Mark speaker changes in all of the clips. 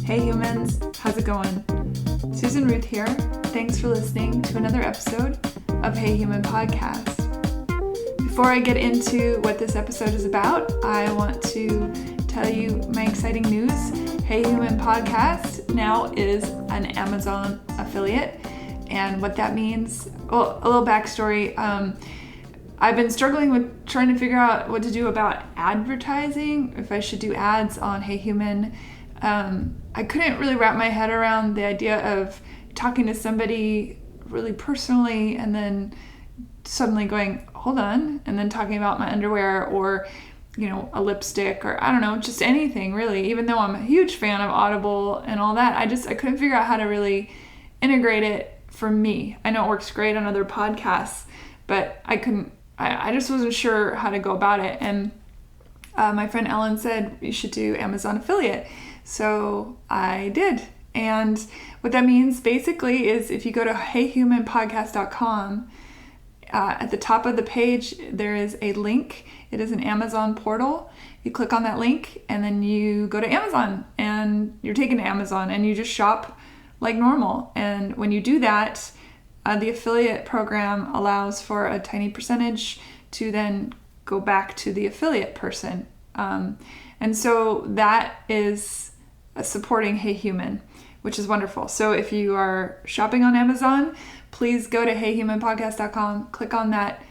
Speaker 1: Hey humans, how's it going? Susan Ruth here. Thanks for listening to another episode of Hey Human Podcast. Before I get into what this episode is about, I want to tell you my exciting news. Hey Human Podcast now is an Amazon affiliate, and what that means, well, a little backstory. I've been struggling with trying to figure out what to do about advertising, if I should do ads on Hey Human. I couldn't really wrap my head around the idea of talking to somebody really personally and then suddenly going, hold on, and then talking about my underwear or, you know, a lipstick or I don't know, just anything really. Even though I'm a huge fan of Audible and all that, I couldn't figure out how to really integrate it for me. I know it works great on other podcasts, but I just wasn't sure how to go about it. And my friend Ellen said you should do Amazon affiliate. So I did. And what that means basically is if you go to heyhumanpodcast.com, at the top of the page, there is a link. It is an Amazon portal. You click on that link and then you go to Amazon and you're taken to Amazon and you just shop like normal. And when you do that, the affiliate program allows for a tiny percentage to then go back to the affiliate person. And so that is supporting Hey Human, which is wonderful. So if you are shopping on Amazon, please go to heyhumanpodcast.com, click on that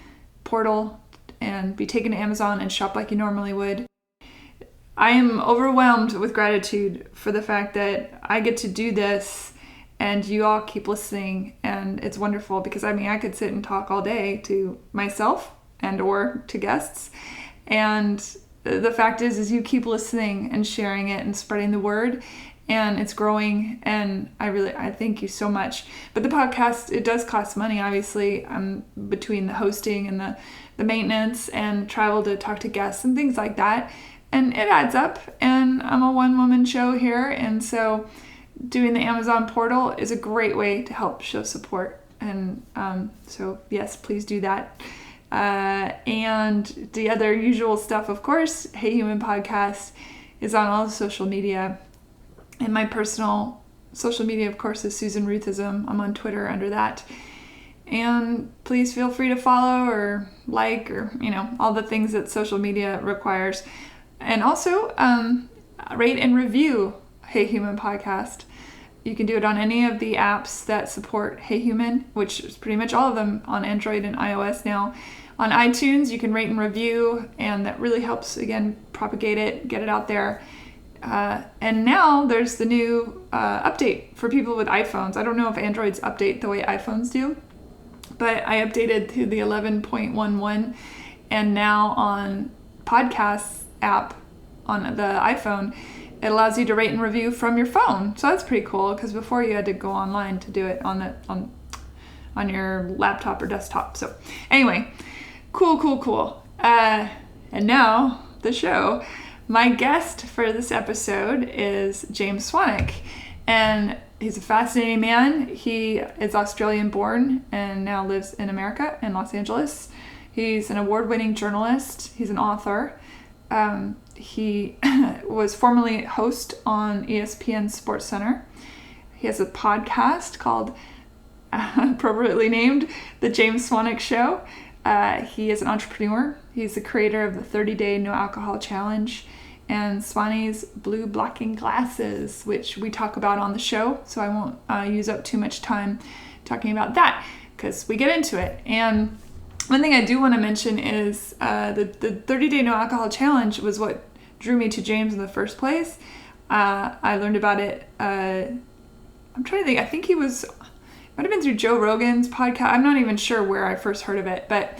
Speaker 1: portal and be taken to Amazon and shop like you normally would. I am overwhelmed with gratitude for the fact that I get to do this and you all keep listening, and it's wonderful because I could sit and talk all day to myself and or to guests, and the fact is you keep listening and sharing it and spreading the word, and it's growing, and I thank you so much. But the podcast, it does cost money, obviously, between the hosting and the maintenance and travel to talk to guests and things like that, and it adds up, and I'm a one-woman show here, and so doing the Amazon portal is a great way to help show support, and so yes, please do that. And the other usual stuff, of course, Hey Human Podcast is on all the social media. And my personal social media, of course, is Susan Ruthism. I'm on Twitter under that. And please feel free to follow or like or, all the things that social media requires. And also, rate and review Hey Human Podcast. You can do it on any of the apps that support Hey Human, which is pretty much all of them on Android and iOS now. On iTunes, you can rate and review, and that really helps, again, propagate it, get it out there. And now there's the new update for people with iPhones. I don't know if Androids update the way iPhones do, but I updated to the 11.11, and now on Podcasts app on the iPhone, it allows you to rate and review from your phone. So that's pretty cool, because before you had to go online to do it on your laptop or desktop. So anyway, cool. And now the show. My guest for this episode is James Swanwick, and he's a fascinating man. He is Australian born and now lives in America, in Los Angeles. He's an award-winning journalist. He's an author. He was formerly host on ESPN SportsCenter. He has a podcast called, appropriately named, The James Swanwick Show. He is an entrepreneur. He's the creator of the 30-day no alcohol challenge and Swannies blue blocking glasses, which we talk about on the show. So I won't use up too much time talking about that because we get into it. And one thing I do want to mention is the 30-day no alcohol challenge was what drew me to James in the first place. I learned about it. I'm trying to think. I think might have been through Joe Rogan's podcast. I'm not even sure where I first heard of it, but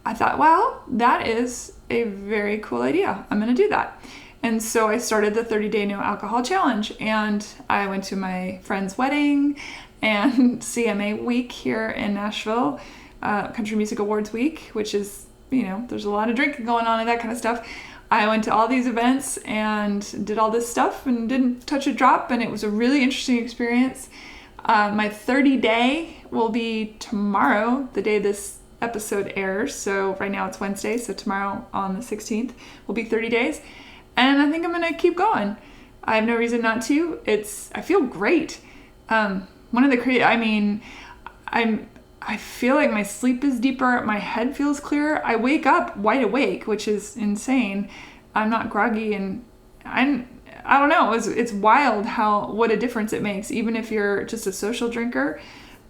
Speaker 1: I thought, wow, that is a very cool idea. I'm going to do that. And so I started the 30-day no alcohol challenge, and I went to my friend's wedding and CMA week here in Nashville, Country Music Awards week, which is, there's a lot of drinking going on and that kind of stuff. I went to all these events and did all this stuff and didn't touch a drop, and it was a really interesting experience. My 30-day will be tomorrow, the day this episode airs. So right now it's Wednesday, so tomorrow on the 16th will be 30 days. And I think I'm going to keep going. I have no reason not to. I feel great. I feel like my sleep is deeper. My head feels clearer. I wake up wide awake, which is insane. I'm not groggy, and I don't know. It's wild what a difference it makes, even if you're just a social drinker.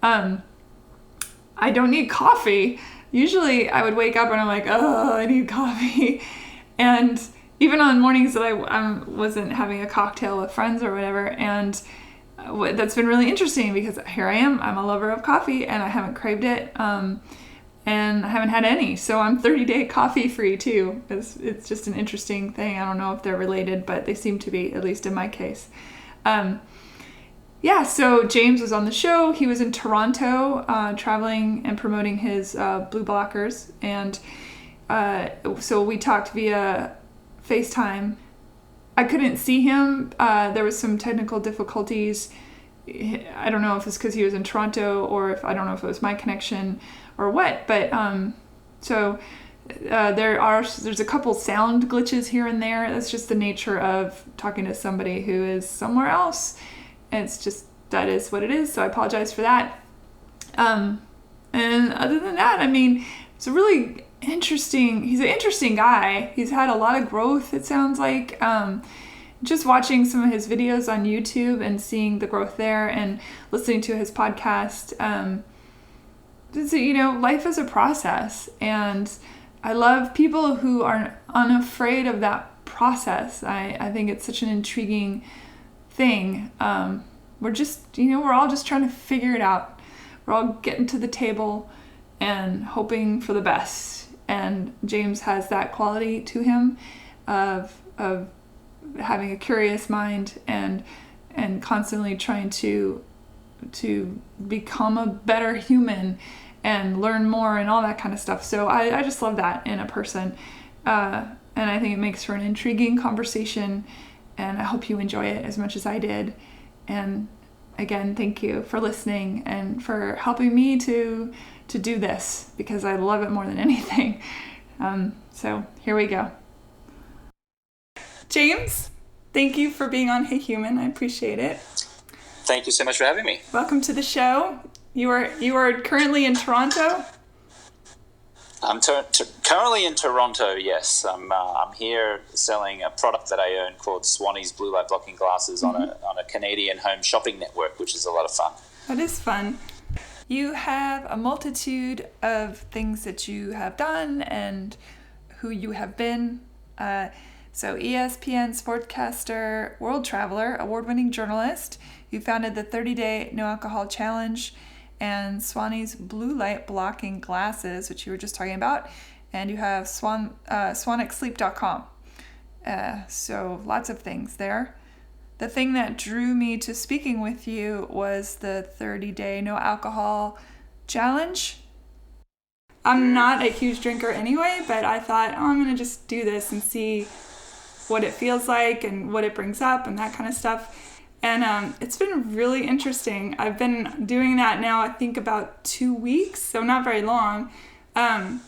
Speaker 1: I don't need coffee. Usually I would wake up and I'm like, oh, I need coffee. And even on mornings that I wasn't having a cocktail with friends or whatever. And that's been really interesting because here I am. I'm a lover of coffee and I haven't craved it. And I haven't had any. So I'm 30-day coffee free too. It's just an interesting thing. I don't know if they're related, but they seem to be, at least in my case. So James was on the show. He was in Toronto, traveling and promoting his blue blockers. And so we talked via FaceTime. I couldn't see him. There was some technical difficulties. I don't know if it's because he was in Toronto or I don't know if it was my connection or what. But there's a couple sound glitches here and there. That's just the nature of talking to somebody who is somewhere else. That is what it is. So I apologize for that. And other than that, it's a really he's an interesting guy. He's had a lot of growth, it sounds like. Just watching some of his videos on YouTube and seeing the growth there and listening to his podcast. Life is a process. And I love people who are unafraid of that process. I think it's such an intriguing thing. We're all just trying to figure it out. We're all getting to the table and hoping for the best. And James has that quality to him of having a curious mind and constantly trying to become a better human and learn more and all that kind of stuff. So I just love that in a person. And I think it makes for an intriguing conversation. And I hope you enjoy it as much as I did. And again, thank you for listening and for helping me to do this because I love it more than anything. So here we go. James, thank you for being on Hey Human. I appreciate it.
Speaker 2: Thank you so much for having me.
Speaker 1: Welcome to the show. You are currently in Toronto?
Speaker 2: I'm currently in Toronto, yes. I'm here selling a product that I own called Swannies blue light blocking glasses on a Canadian home shopping network, which is a lot of fun.
Speaker 1: That is fun. You have a multitude of things that you have done and who you have been. So ESPN sportscaster, world traveler, award-winning journalist. You founded the 30-day no alcohol challenge and Swannies blue light blocking glasses, which you were just talking about. And you have swanicsleep.com. So lots of things there. The thing that drew me to speaking with you was the 30-day no alcohol challenge. I'm not a huge drinker anyway, but I thought, I'm going to just do this and see what it feels like and what it brings up and that kind of stuff. And it's been really interesting. I've been doing that now, I think about 2 weeks, so not very long. But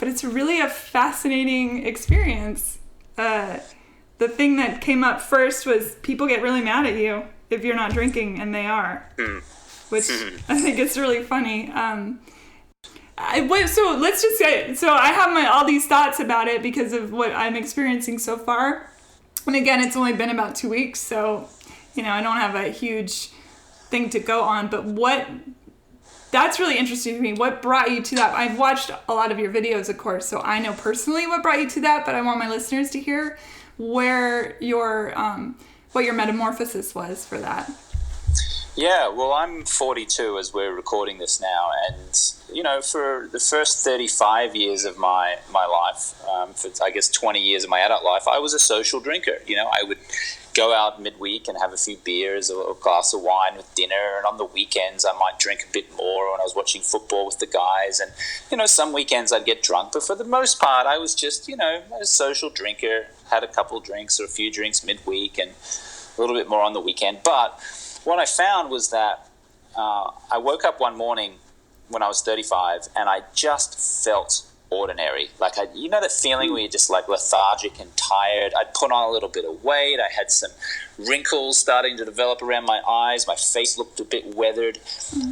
Speaker 1: it's really a fascinating experience. The thing that came up first was people get really mad at you if you're not drinking, and they are, which I think is really funny. So let's just say, so I have all these thoughts about it because of what I'm experiencing so far. And again, it's only been about 2 weeks, so, I don't have a huge thing to go on, but that's really interesting to me. What brought you to that? I've watched a lot of your videos, of course, so I know personally what brought you to that, but I want my listeners to hear where what your metamorphosis was for that.
Speaker 2: Yeah, well, I'm 42 as we're recording this now, and for the first 35 years of my life, for I guess 20 years of my adult life, I was a social drinker. I would go out midweek and have a few beers or a glass of wine with dinner, and on the weekends I might drink a bit more when I was watching football with the guys, and some weekends I'd get drunk, but for the most part I was just a social drinker, had a couple drinks or a few drinks midweek and a little bit more on the weekend. But what I found was that I woke up one morning when I was 35 and I just felt ordinary. Like, you know, the feeling where you're just like lethargic and tired. I'd put on a little bit of weight. I had some wrinkles starting to develop around my eyes. My face looked a bit weathered.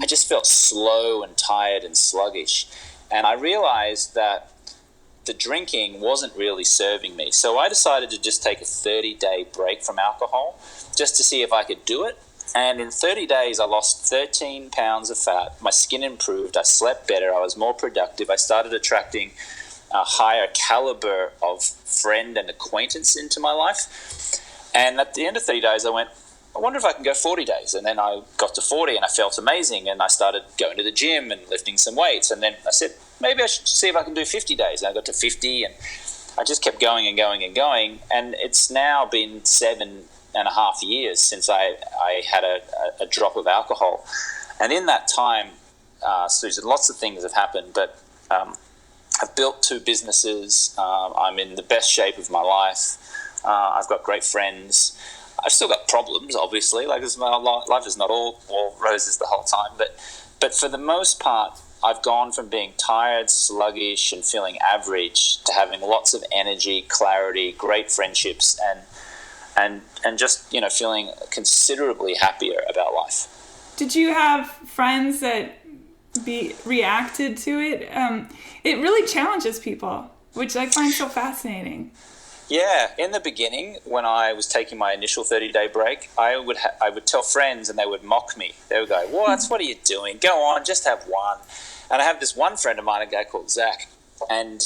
Speaker 2: I just felt slow and tired and sluggish. And I realized that the drinking wasn't really serving me. So I decided to just take a 30-day break from alcohol just to see if I could do it. And in 30 days, I lost 13 pounds of fat. My skin improved. I slept better. I was more productive. I started attracting a higher caliber of friend and acquaintance into my life. And at the end of 30 days, I went, I wonder if I can go 40 days. And then I got to 40 and I felt amazing. And I started going to the gym and lifting some weights. And then I said, maybe I should see if I can do 50 days. And I got to 50 and I just kept going and going and going. And it's now been 7.5 years since I had a drop of alcohol. And in that time, Susan, lots of things have happened, but I've built 2 businesses. I'm in the best shape of my life. I've got great friends. I've still got problems, obviously. Like, my life is not all roses the whole time. But for the most part, I've gone from being tired, sluggish, and feeling average to having lots of energy, clarity, great friendships, and just, you know, feeling considerably happier about life.
Speaker 1: Did you have friends that reacted to it? It really challenges people, which I find so fascinating.
Speaker 2: Yeah, in the beginning, when I was taking my initial 30-day break, I would tell friends and they would mock me. They would go, what are you doing? Go on, just have one. And I have this one friend of mine, a guy called Zach, and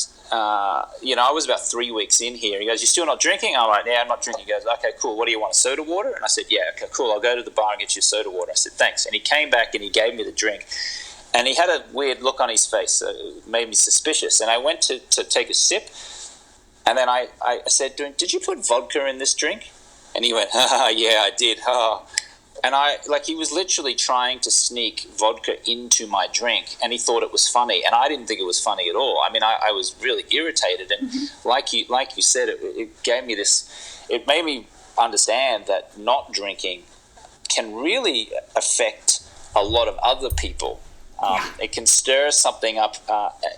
Speaker 2: you know, I was about 3 weeks in here. He goes, "You still not drinking?" I'm like, "Yeah, I'm not drinking." He goes, "Okay, cool. What do you want, soda water?" And I said, "Yeah, okay, cool. I'll go to the bar and get you soda water." I said, "Thanks." And he came back and he gave me the drink. And he had a weird look on his face. So it made me suspicious. And I went to take a sip. And then I said to him, "Did you put vodka in this drink?" And he went, "Yeah, I did." And he was literally trying to sneak vodka into my drink, and he thought it was funny, and I didn't think it was funny at all. I mean, I was really irritated, and like you said, it gave me this. It made me understand that not drinking can really affect a lot of other people. It can stir something up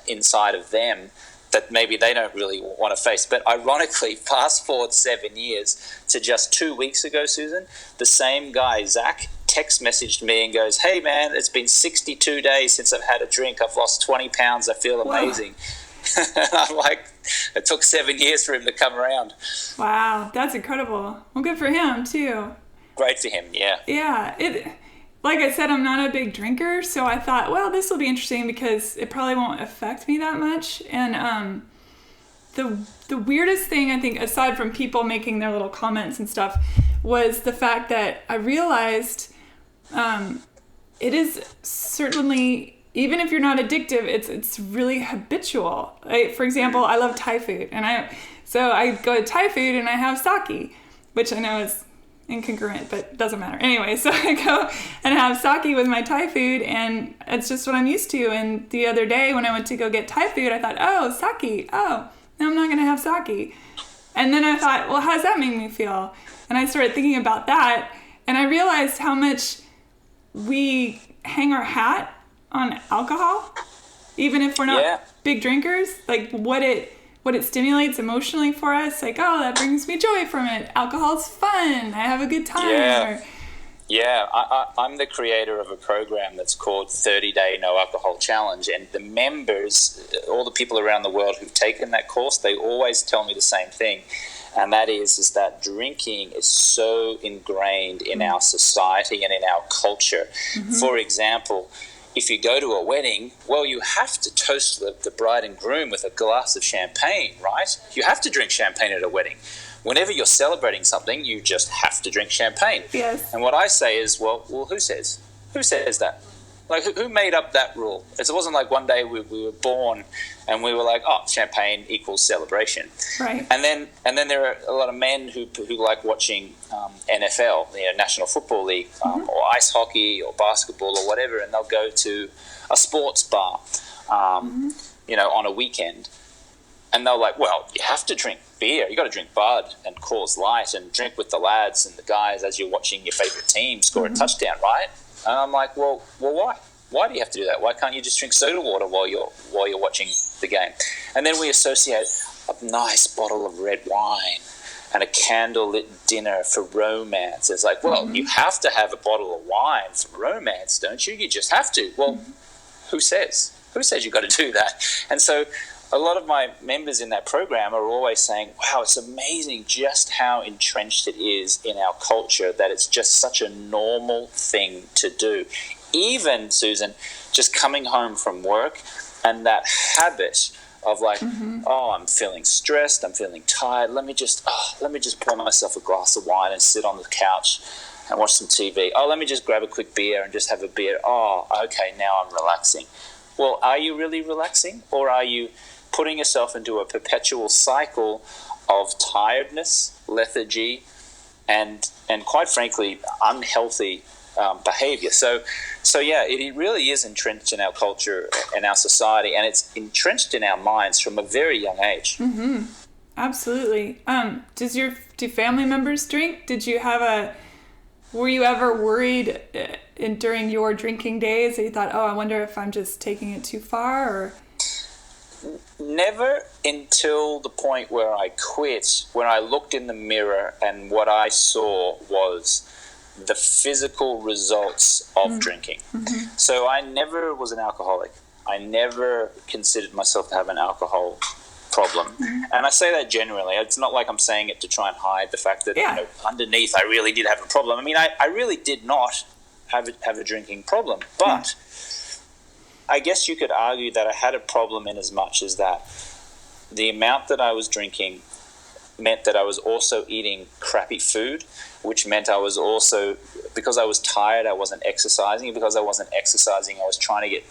Speaker 2: inside of them that maybe they don't really want to face. But ironically, fast forward 7 years to just 2 weeks ago, Susan, the same guy, Zach, text messaged me and goes, "Hey man, it's been 62 days since I've had a drink. I've lost 20 pounds. I feel amazing." And I'm like, it took 7 years for him to come around.
Speaker 1: Wow, that's incredible. Well, good for him too.
Speaker 2: Great for him, yeah.
Speaker 1: Yeah, like I said, I'm not a big drinker, so I thought, well, this will be interesting because it probably won't affect me that much. And the weirdest thing, I think, aside from people making their little comments and stuff, was the fact that I realized it is certainly, even if you're not addictive, it's really habitual. For example, I love Thai food, and so I go to Thai food and I have sake, which I know is incongruent, but doesn't matter. Anyway, so I go and have sake with my Thai food, and it's just what I'm used to. And the other day when I went to go get Thai food, I thought, oh, sake. Oh, now I'm not going to have sake. And then I thought, well, how does that make me feel? And I started thinking about that, and I realized how much we hang our hat on alcohol, even if we're not big drinkers, like what it stimulates emotionally for us, like, oh, that brings me joy from it. Alcohol's fun. I have a good time.
Speaker 2: I'm the creator of a program that's called 30-Day No Alcohol Challenge, and the members, all the people around the world who've taken that course, they always tell me the same thing, and that is that drinking is so ingrained in our society and in our culture. For example, if you go to a wedding, well, you have to toast the bride and groom with a glass of champagne, right? You have to drink champagne at a wedding. Whenever you're celebrating something, you just have to drink champagne.
Speaker 1: Yes.
Speaker 2: And what I say is, well, who says? Who says that? Like, who made up that rule? It wasn't like one day we were born and we were like, oh, champagne equals celebration.
Speaker 1: Right.
Speaker 2: And then there are a lot of men who like watching NFL, National Football League, or ice hockey or basketball or whatever, and they'll go to a sports bar, on a weekend, and they're like, well, you have to drink beer. You got to drink Bud and Coors Light and drink with the lads and the guys as you're watching your favorite team score a touchdown, right? And I'm like, well, why? Why do you have to do that? Why can't you just drink soda water while you're watching the game. And then we associate a nice bottle of red wine and a candlelit dinner for romance. It's like, well, you have to have a bottle of wine for romance, don't you? You just have to. Well, who says? Who says you've got to do that? And so a lot of my members in that program are always saying, wow, it's amazing just how entrenched it is in our culture that it's just such a normal thing to do. Even, Susan, just coming home from work and that habit of like, oh, I'm feeling stressed, I'm feeling tired, let me just pour myself a glass of wine and sit on the couch and watch some TV. Oh, let me just grab a quick beer and just have a beer. Oh, okay, now I'm relaxing. Well, are you really relaxing, or are you putting yourself into a perpetual cycle of tiredness, lethargy, and quite frankly, unhealthy behavior? So yeah, it really is entrenched in our culture and our society, and it's entrenched in our minds from a very young age.
Speaker 1: Absolutely. Do family members drink? Were you ever worried during your drinking days that you thought, oh, I wonder if I'm just taking it too far? Or
Speaker 2: never, until the point where I quit, when I looked in the mirror and what I saw was the physical results of drinking. So I never was an alcoholic. I never considered myself to have an alcohol problem. And I say that genuinely. It's not like I'm saying it to try and hide the fact that underneath I really did have a problem. I mean, I really did not have a drinking problem. But I guess you could argue that I had a problem in as much as that the amount that I was drinking meant that I was also eating crappy food, which meant I was also, because I was tired, I wasn't exercising. Because I wasn't exercising, I was trying to get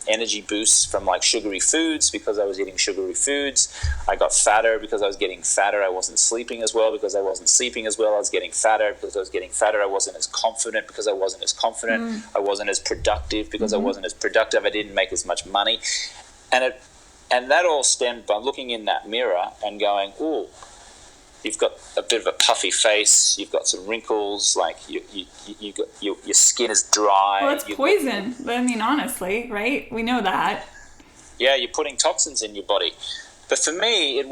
Speaker 2: energy boosts from like sugary foods. Because I was eating sugary foods, I got fatter. Because I was getting fatter, I wasn't sleeping as well. Because I wasn't sleeping as well, I was getting fatter. Because I was getting fatter, I wasn't as confident. Because I wasn't as confident, I wasn't as productive. Because I wasn't as productive, I didn't make as much money. And that all stemmed by looking in that mirror and going, ooh, you've got a bit of a puffy face. You've got some wrinkles. Like your skin is dry.
Speaker 1: Well, it's poison. I mean, honestly, right? We know that.
Speaker 2: Yeah, you're putting toxins in your body. But for me, it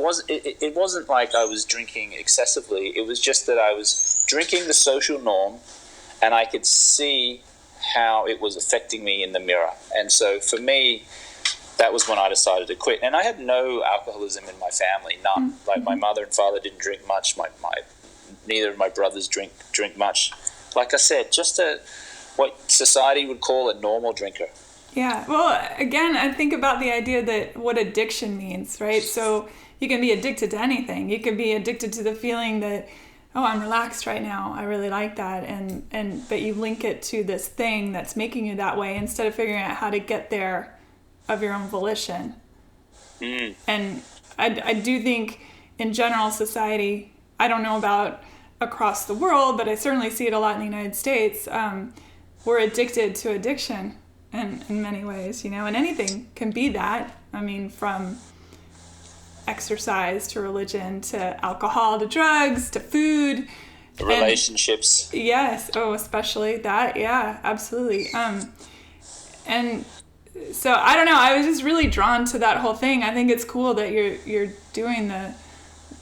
Speaker 2: wasn't like I was drinking excessively. It was just that I was drinking the social norm, and I could see how it was affecting me in the mirror. And so for me, that was when I decided to quit. And I had no alcoholism in my family, none. Like my mother and father didn't drink much. Neither of my brothers drink much. Like I said, just what society would call a normal drinker.
Speaker 1: Yeah. Well, again, I think about the idea that what addiction means, right? So you can be addicted to anything. You can be addicted to the feeling that, oh, I'm relaxed right now. I really like that. But you link it to this thing that's making you that way instead of figuring out how to get there of your own volition. And I do think in general society, I don't know about across the world, but I certainly see it a lot in the United States. We're addicted to addiction in many ways, and anything can be that. I mean, from exercise to religion to alcohol to drugs to food.
Speaker 2: Relationships.
Speaker 1: Yes. Oh, especially that. Yeah, absolutely. And so I don't know. I was just really drawn to that whole thing. I think it's cool that you're doing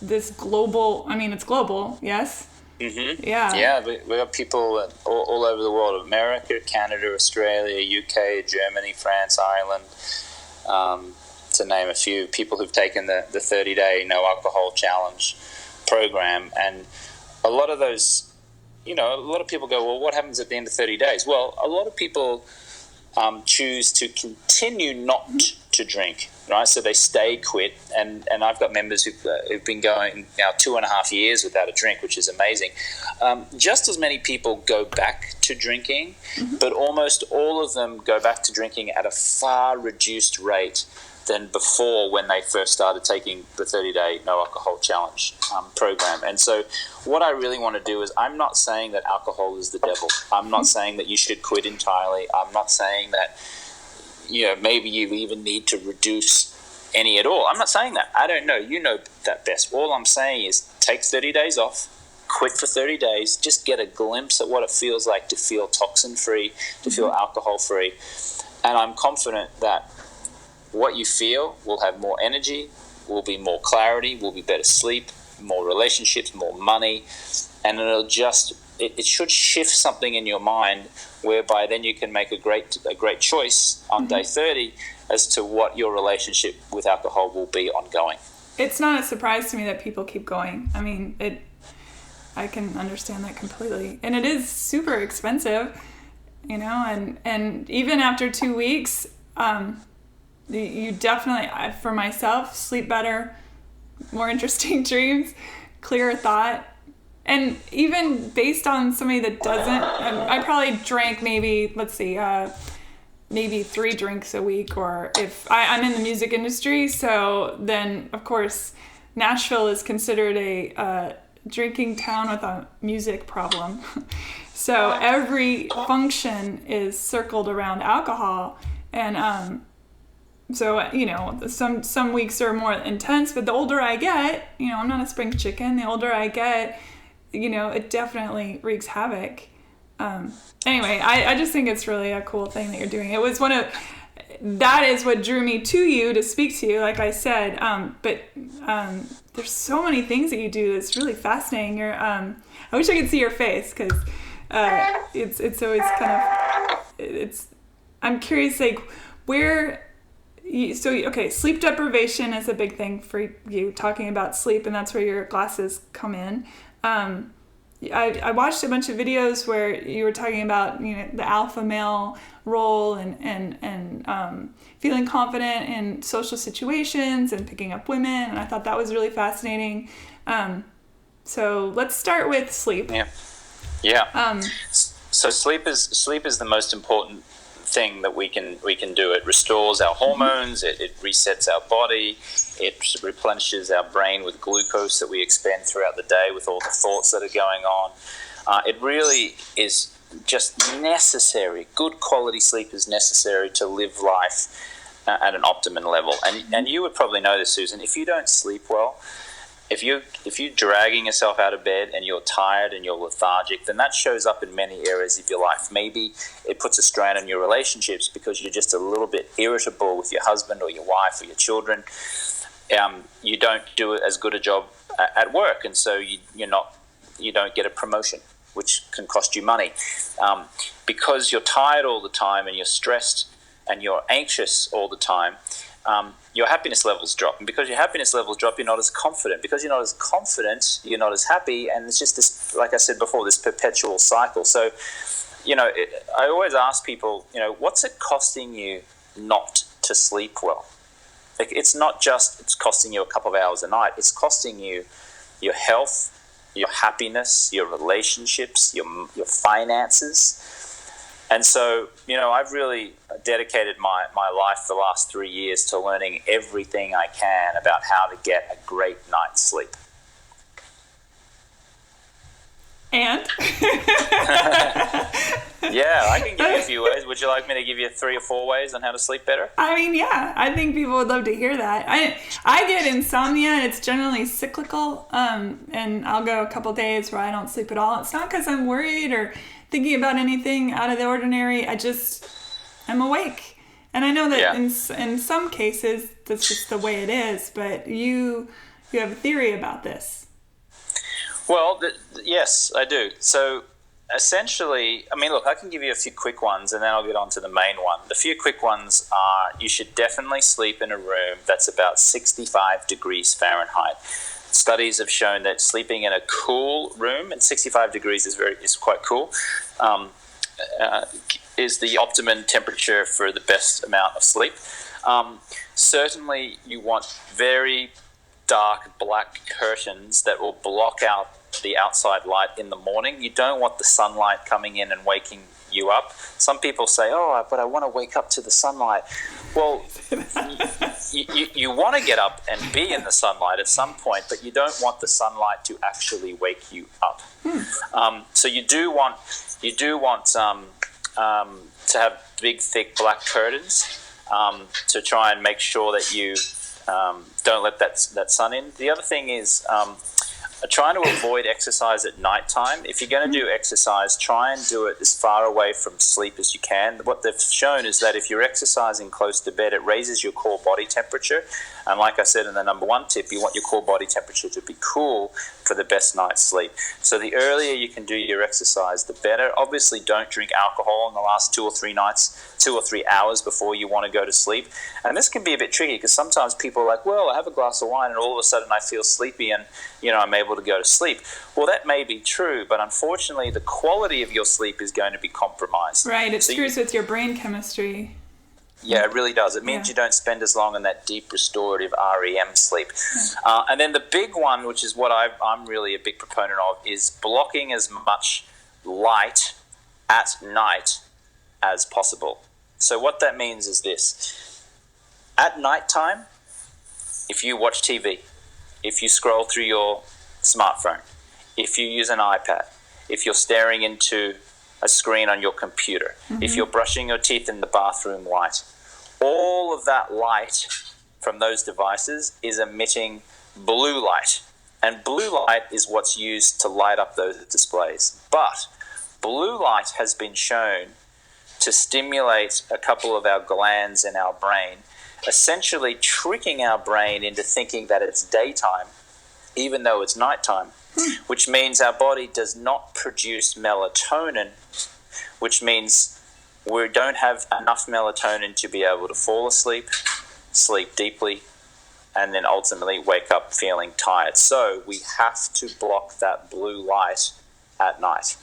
Speaker 1: this global. I mean, it's global. Yes. Yeah.
Speaker 2: Yeah. We got people all over the world: America, Canada, Australia, UK, Germany, France, Ireland, to name a few. People who've taken the 30-day no alcohol challenge program, and a lot of those, a lot of people go, well, what happens at the end of 30 days? Well, a lot of people choose to continue not to drink, right? So they stay quit, and I've got members who've been going now 2.5 years without a drink, which is amazing. Just as many people go back to drinking, but almost all of them go back to drinking at a far reduced rate than before when they first started taking the 30-day no alcohol challenge program. And so what I really want to do is, I'm not saying that alcohol is the devil. I'm not saying that you should quit entirely. I'm not saying that maybe you even need to reduce any at all. I'm not saying that. I don't know. You know that best. All I'm saying is take 30 days off, quit for 30 days, just get a glimpse at what it feels like to feel toxin-free, to feel alcohol-free. And I'm confident that what you feel will have more energy, will be more clarity, will be better sleep, more relationships, more money, and it should shift something in your mind whereby then you can make a great choice on day 30 as to what your relationship with alcohol will be ongoing.
Speaker 1: It's not a surprise to me that people keep going. I mean, I can understand that completely. And it is super expensive, and even after 2 weeks, you definitely, for myself, sleep better, more interesting dreams, clearer thought. And even based on somebody that doesn't, I probably drank maybe 3 drinks a week, or if I'm in the music industry, so then of course Nashville is considered a drinking town with a music problem. So every function is circled around alcohol, and so some weeks are more intense, but the older I get, I'm not a spring chicken. The older I get, it definitely wreaks havoc. Anyway, I just think it's really a cool thing that you're doing. That is what drew me to you, to speak to you, like I said. But there's so many things that you do that's really fascinating. I wish I could see your face, because it's always I'm curious, like, sleep deprivation is a big thing for you, talking about sleep, and that's where your glasses come in. I watched a bunch of videos where you were talking about the alpha male role and feeling confident in social situations and picking up women, and I thought that was really fascinating. So let's start with sleep.
Speaker 2: Yeah. So sleep is the most important thing that we can do. It restores our hormones, it resets our body, it replenishes our brain with glucose that we expend throughout the day with all the thoughts that are going on. It really is just necessary. Good quality sleep is necessary to live life at an optimum level. And you would probably know this, Susan, if you don't sleep well, if you're dragging yourself out of bed and you're tired and you're lethargic, then that shows up in many areas of your life. Maybe it puts a strain on your relationships because you're just a little bit irritable with your husband or your wife or your children. You don't do as good a job at work, and so you don't get a promotion, which can cost you money. Because you're tired all the time and you're stressed and you're anxious all the time, your happiness levels drop. And because your happiness levels drop, you're not as confident. Because you're not as confident, you're not as happy. And it's just this, like I said before, this perpetual cycle. So, I always ask people, what's it costing you not to sleep well? Like, it's not just it's costing you a couple of hours a night. It's costing you your health, your happiness, your relationships, your finances. And so, I've really dedicated my life the last 3 years to learning everything I can about how to get a great night's sleep.
Speaker 1: And?
Speaker 2: Yeah, I can give you a few ways. Would you like me to give you 3 or 4 ways on how to sleep better?
Speaker 1: I mean, yeah, I think people would love to hear that. I get insomnia. It's generally cyclical, and I'll go a couple days where I don't sleep at all. It's not because I'm worried or thinking about anything out of the ordinary. I'm awake. And I know that in some cases, that's just the way it is, but you have a theory about this.
Speaker 2: Well, yes, I do. So essentially, look, I can give you a few quick ones and then I'll get on to the main one. The few quick ones are you should definitely sleep in a room that's about 65 degrees Fahrenheit. Studies have shown that sleeping in a cool room, and 65 degrees is quite cool, is the optimum temperature for the best amount of sleep. Certainly, you want very dark black curtains that will block out the outside light in the morning. You don't want the sunlight coming in and waking you up. Some people say, but I want to wake up to the sunlight. Well, you want to get up and be in the sunlight at some point, but you don't want the sunlight to actually wake you up. So you do want to have big, thick black curtains to try and make sure that you don't let that sun in. The other thing is trying to avoid exercise at nighttime. If you're going to do exercise, try and do it as far away from sleep as you can. What they've shown is that if you're exercising close to bed, it raises your core body temperature. And like I said in the number one tip, you want your core body temperature to be cool for the best night's sleep. So the earlier you can do your exercise, the better. Obviously, don't drink alcohol in the last 2 or 3 hours before you want to go to sleep. And this can be a bit tricky because sometimes people are like, well, I have a glass of wine and all of a sudden I feel sleepy and, I'm able to go to sleep. Well, that may be true, but unfortunately the quality of your sleep is going to be compromised.
Speaker 1: Right, it screws with your brain chemistry.
Speaker 2: Yeah, it really does. It means you don't spend as long in that deep restorative REM sleep. And then the big one, which is what I'm really a big proponent of, is blocking as much light at night as possible. So what that means is this. At nighttime, if you watch TV, if you scroll through your smartphone, if you use an iPad, if you're staring into a screen on your computer, if you're brushing your teeth in the bathroom light, all of that light from those devices is emitting blue light. And blue light is what's used to light up those displays. But blue light has been shown to stimulate a couple of our glands in our brain, essentially tricking our brain into thinking that it's daytime, even though it's nighttime, which means our body does not produce melatonin, which means we don't have enough melatonin to be able to fall asleep, sleep deeply, and then ultimately wake up feeling tired. So we have to block that blue light at night.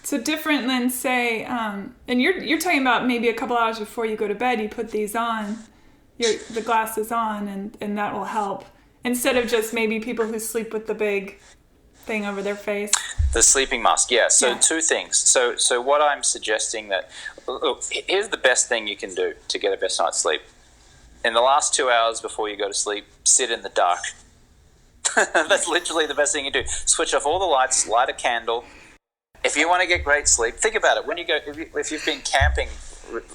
Speaker 1: So different than, say, and you're talking about maybe a couple hours before you go to bed, you put these on, the glasses on, and that will help. Instead of just maybe people who sleep with the big thing over their face.
Speaker 2: The sleeping mask, yeah. So two things. So what I'm suggesting that, look, here's the best thing you can do to get a best night's sleep. In the last 2 hours before you go to sleep, sit in the dark. That's literally the best thing you do. Switch off all the lights, light a candle. If you want to get great sleep, think about it. When you go, if you've been camping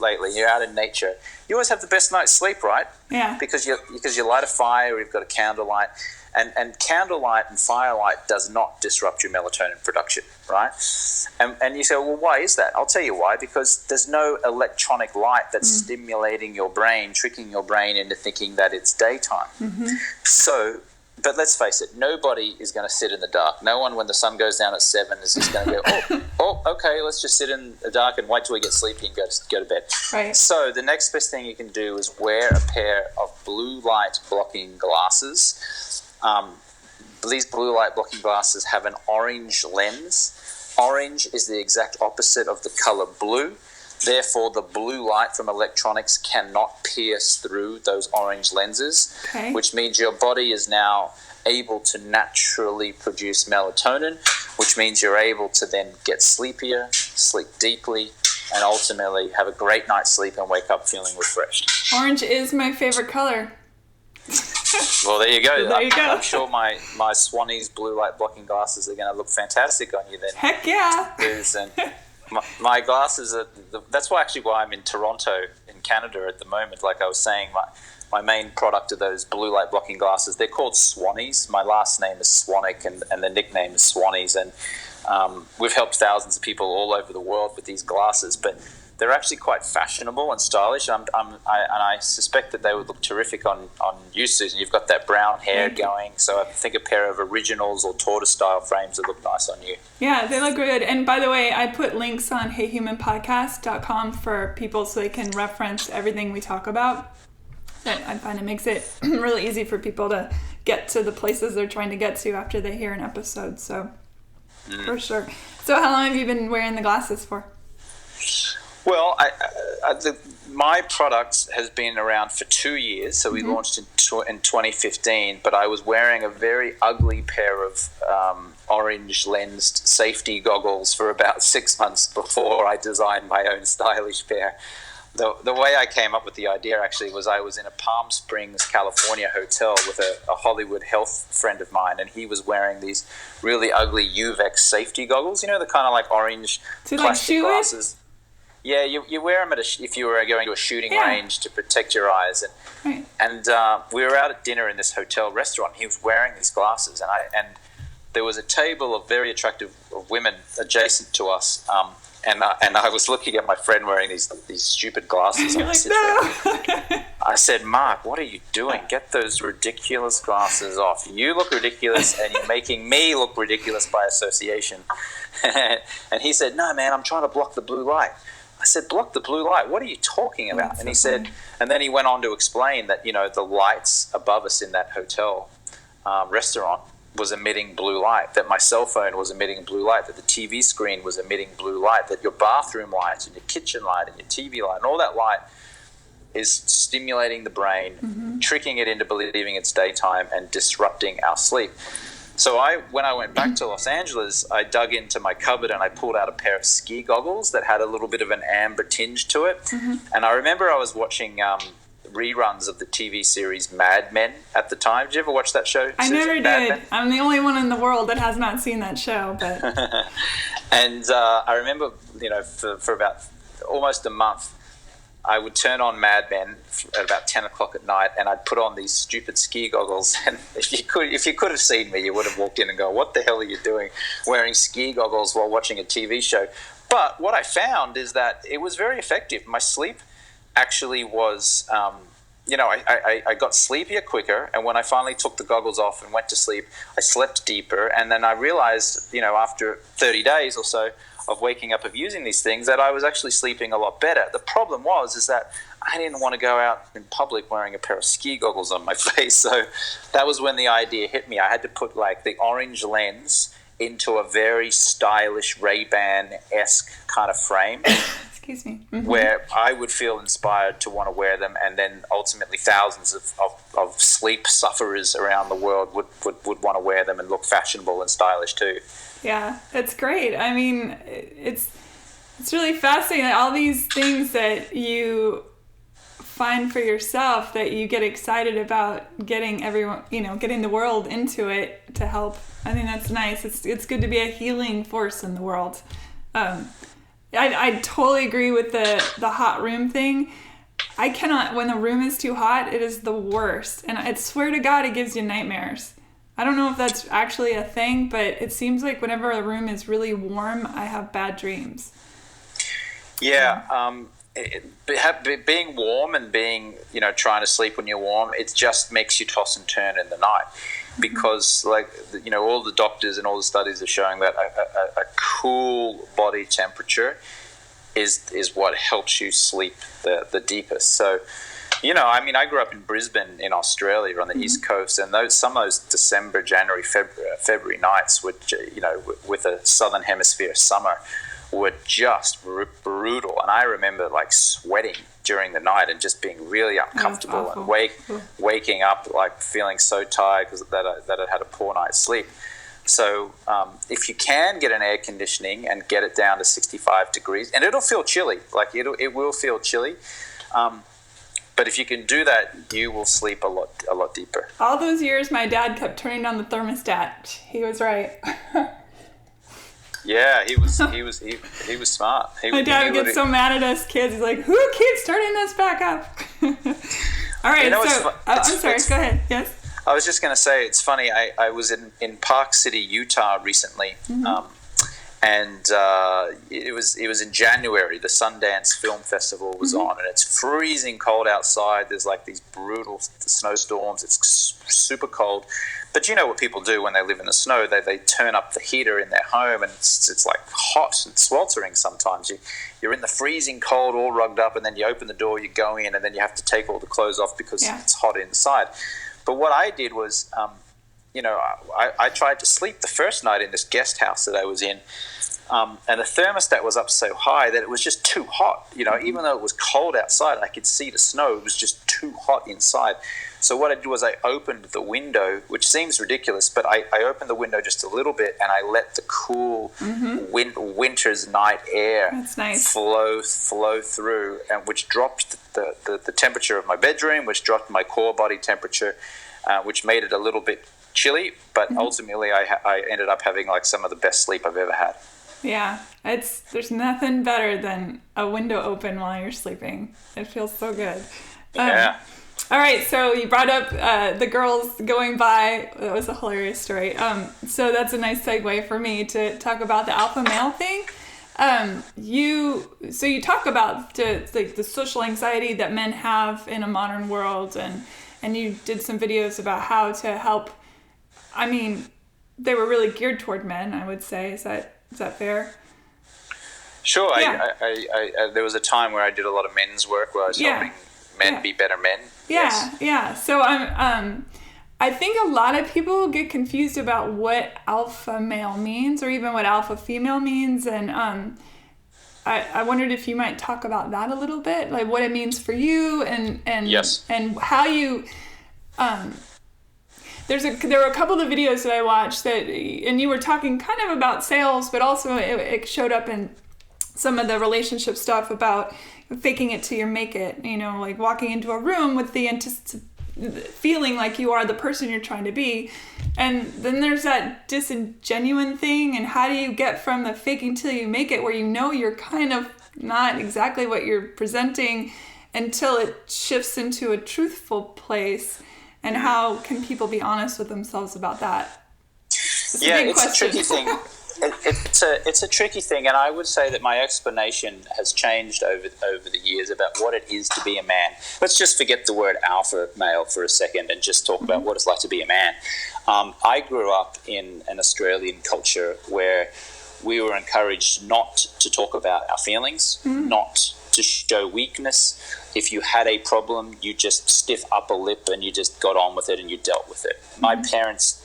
Speaker 2: lately, you're out in nature, you always have the best night's sleep, right?
Speaker 1: Yeah.
Speaker 2: Because you light a fire, or you've got a candlelight, and candlelight and firelight does not disrupt your melatonin production, right? And you say, well, why is that? I'll tell you why. Because there's no electronic light that's stimulating your brain, tricking your brain into thinking that it's daytime. So. But let's face it, nobody is going to sit in the dark. No one, when the sun goes down at 7, is just going to go, okay, let's just sit in the dark and wait till we get sleepy and go to bed.
Speaker 1: Right.
Speaker 2: So the next best thing you can do is wear a pair of blue light blocking glasses. These blue light blocking glasses have an orange lens. Orange is the exact opposite of the color blue. Therefore, the blue light from electronics cannot pierce through those orange lenses, which means your body is now able to naturally produce melatonin, which means you're able to then get sleepier, sleep deeply, and ultimately have a great night's sleep and wake up feeling refreshed.
Speaker 1: Orange is my favorite color.
Speaker 2: Well, there you go.
Speaker 1: There you go.
Speaker 2: I'm sure my Swannies blue light blocking glasses are going to look fantastic on you then.
Speaker 1: Heck yeah.
Speaker 2: My glasses are, that's why I'm in Toronto in Canada at the moment. Like I was saying, my main product are those blue light blocking glasses. They're called Swannies. My last name is Swanwick and the nickname is Swannies. And we've helped thousands of people all over the world with these glasses, but they're actually quite fashionable and stylish. And I suspect that they would look terrific on you, Susan. You've got that brown hair going, so I think a pair of originals or tortoise-style frames would look nice on you.
Speaker 1: Yeah, they look good. And by the way, I put links on heyhumanpodcast.com for people so they can reference everything we talk about. And I find it makes it really easy for people to get to the places they're trying to get to after they hear an episode. So, for sure. So how long have you been wearing the glasses for?
Speaker 2: Well, my product has been around for 2 years, so we launched in 2015, but I was wearing a very ugly pair of orange-lensed safety goggles for about 6 months before I designed my own stylish pair. The way I came up with the idea, actually, was I was in a Palm Springs, California hotel with a Hollywood health friend of mine, and he was wearing these really ugly Uvex safety goggles, the kind of like orange plastic glasses. Yeah, you wear them if you were going to a shooting range to protect your eyes. And we were out at dinner in this hotel restaurant. He was wearing these glasses, and there was a table of very attractive women adjacent to us. And I was looking at my friend wearing these stupid glasses.
Speaker 1: You're like, no.
Speaker 2: I said, Mark, what are you doing? Get those ridiculous glasses off. You look ridiculous, and you're making me look ridiculous by association. And he said, no, man, I'm trying to block the blue light. I said, block the blue light? What are you talking about? And he said, and then he went on to explain that, the lights above us in that hotel restaurant was emitting blue light, that my cell phone was emitting blue light, that the TV screen was emitting blue light, that your bathroom lights and your kitchen light and your TV light and all that light is stimulating the brain, tricking it into believing it's daytime and disrupting our sleep. So when I went back to Los Angeles, I dug into my cupboard and I pulled out a pair of ski goggles that had a little bit of an amber tinge to it. And I remember I was watching reruns of the TV series Mad Men at the time. Did you ever watch that show?
Speaker 1: I never did. I'm the only one in the world that has not seen that show. But
Speaker 2: And I remember, for about almost a month, I would turn on Mad Men at about 10 o'clock at night, and I'd put on these stupid ski goggles. And if you could have seen me, you would have walked in and go, "What the hell are you doing, wearing ski goggles while watching a TV show?" But what I found is that it was very effective. My sleep actually was, I got sleepier quicker, and when I finally took the goggles off and went to sleep, I slept deeper. And then I realized, after 30 days or so of waking up of using these things, that I was actually sleeping a lot better. The problem is that I didn't want to go out in public wearing a pair of ski goggles on my face. So that was when the idea hit me. I had to put the orange lens into a very stylish Ray-Ban-esque kind of frame.
Speaker 1: Excuse me.
Speaker 2: Where I would feel inspired to want to wear them, and then ultimately thousands of sleep sufferers around the world would want to wear them and look fashionable and stylish too.
Speaker 1: Yeah, that's great. I mean, it's really fascinating. All these things that you find for yourself that you get excited about getting everyone, getting the world into it to help. I think that's nice. It's good to be a healing force in the world. I totally agree with the hot room thing. I cannot, when the room is too hot, it is the worst. And I swear to God, it gives you nightmares. I don't know if that's actually a thing, but it seems like whenever a room is really warm, I have bad dreams.
Speaker 2: Yeah, being warm and being, trying to sleep when you're warm, it just makes you toss and turn in the night. Because, all the doctors and all the studies are showing that a cool body temperature is what helps you sleep the deepest. So, I grew up in Brisbane in Australia on the East Coast, and some of those December, January, February nights, which, with a Southern Hemisphere summer, were just brutal. And I remember sweating during the night and just being really uncomfortable and waking up feeling so tired because that I'd had a poor night's sleep. So if you can get an air conditioning and get it down to 65 degrees, and it'll feel chilly, it will feel chilly. But if you can do that, you will sleep a lot deeper.
Speaker 1: All those years, my dad kept turning down the thermostat. He was right.
Speaker 2: Yeah, he was smart.
Speaker 1: My dad would get so mad at us kids. He's like, "Who keeps turning this back up?" All right, I'm sorry. Go ahead. Yes.
Speaker 2: I was just going to say, it's funny. I was in Park City, Utah recently, and it was in January. The Sundance Film Festival was on, and it's freezing cold outside. There's these brutal snowstorms. It's super cold. But you know what people do when they live in the snow? They turn up the heater in their home, and it's hot and sweltering sometimes. You're in the freezing cold, all rugged up, and then you open the door, you go in, and then you have to take all the clothes off because it's hot inside. But what I did was, I tried to sleep the first night in this guest house that I was in, and the thermostat was up so high that it was just too hot. Even though it was cold outside and I could see the snow, it was just too hot inside. So what I did was I opened the window, which seems ridiculous, but I opened the window just a little bit and I let the cool winter's night air flow through, and which dropped the temperature of my bedroom, which dropped my core body temperature, which made it a little bit chilly, but ultimately I ended up having some of the best sleep I've ever had.
Speaker 1: Yeah, there's nothing better than a window open while you're sleeping. It feels so good.
Speaker 2: Yeah.
Speaker 1: All right, so you brought up the girls going by. That was a hilarious story. So that's a nice segue for me to talk about the alpha male thing. You talk about the social anxiety that men have in a modern world, and you did some videos about how to help. I mean, they were really geared toward men, I would say. Is that fair?
Speaker 2: Sure.
Speaker 1: Yeah.
Speaker 2: I there was a time where I did a lot of men's work where I was helping men be better men.
Speaker 1: Yeah. So I think a lot of people get confused about what alpha male means, or even what alpha female means, and I wondered if you might talk about that a little bit, like what it means for you, and
Speaker 2: Yes.
Speaker 1: and how you. There were a couple of videos that I watched and you were talking kind of about sales, but also it showed up in some of the relationship stuff about faking it till you make it, like walking into a room with the feeling like you are the person you're trying to be. And then there's that disingenuine thing, and how do you get from the faking till you make it, where you're kind of not exactly what you're presenting, until it shifts into a truthful place. And how can people be honest with themselves about that? It's
Speaker 2: a tricky thing. It's a tricky thing, and I would say that my explanation has changed over the years about what it is to be a man. Let's just forget the word alpha male for a second and just talk about what it's like to be a man. I grew up in an Australian culture where we were encouraged not to talk about our feelings, not to show weakness. If you had a problem, you just stiff upper lip and you just got on with it and you dealt with it. My parents